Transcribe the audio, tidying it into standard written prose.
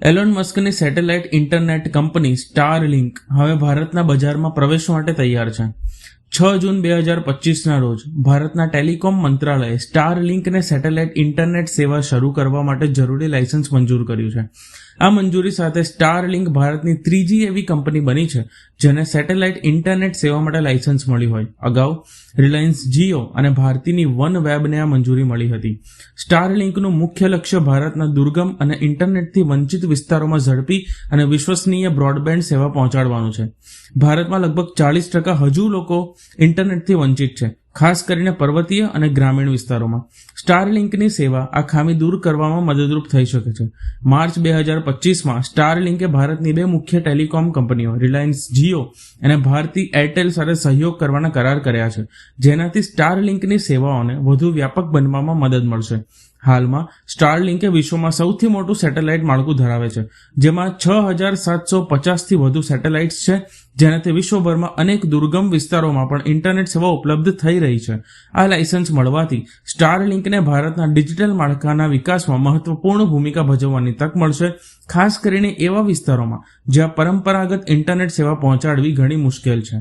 Alone મસ્કની satellite internet company Starlink હવે ભારતના બજારમાં પ્રવેશવા માટે તૈયાર છે. 6 જૂન 2025ના રોજ ભારતના ટેલિકોમ મંત્રાલયે સ્ટારલિંકને સેટેલાઇટ ઇન્ટરનેટ સેવા શરૂ કરવા માટે જરૂરી લાયસન્સ મંજૂર કર્યું છે. આ મંજૂરી સાથે સ્ટારલિંક ભારતની ત્રીજી એવી કંપની બની છે જેને સેટેલાઇટ ઇન્ટરનેટ સેવા માટે લાયસન્સ મળ્યું હોય. અગાઉ રિલાયન્સ જીઓ અને ભારતીની વન વેબને આ મંજૂરી મળી હતી. સ્ટારલિંકનું મુખ્ય લક્ષ્ય ભારતના દુર્ગમ અને ઇન્ટરનેટથી વંચિત વિસ્તારોમાં ઝડપી અને વિશ્વસનીય બ્રોડબેન્ડ સેવા પહોંચાડવાનું છે. ભારતમાં લગભગ 40% હજુ લોકો ઇન્ટરનેટથી વંચિત છે, ખાસ કરીને પર્વતીય અને ગ્રામીણ વિસ્તારોમાં. સ્ટારલિંકની સેવા આ ખામી દૂર કરવામાં મદદરૂપ થઈ શકે છે. માર્ચ 2025માં સ્ટારલિંકે ભારતની બે મુખ્ય ટેલિકોમ કંપનીઓ રિલાયન્સ જીઓ અને ભારતી એરટેલ સાથે સહયોગ કરવાના કરાર કર્યા છે, જેનાથી સ્ટારલિંકની સેવાઓને વધુ વ્યાપક બનવામાં મદદ મળશે. હાલમાં સ્ટારલિંકે વિશ્વમાં સૌથી મોટું સેટેલાઇટ માળખું ધરાવે છે, જેમાં 6750થી વધુ સેટેલાઇટ્સ છે, જેનાથી વિશ્વભરમાં અનેક દુર્ગમ વિસ્તારોમાં પણ ઇન્ટરનેટ સેવા ઉપલબ્ધ થઈ રહી છે. આ લાયસન્સ મળવાથી સ્ટારલિંકને ભારતના ડિજિટલ માળખાના વિકાસમાં મહત્વપૂર્ણ ભૂમિકા ભજવવાની તક મળશે, ખાસ કરીને એવા વિસ્તારોમાં જ્યાં પરંપરાગત ઇન્ટરનેટ સેવા પહોંચાડવી ઘણી મુશ્કેલ છે.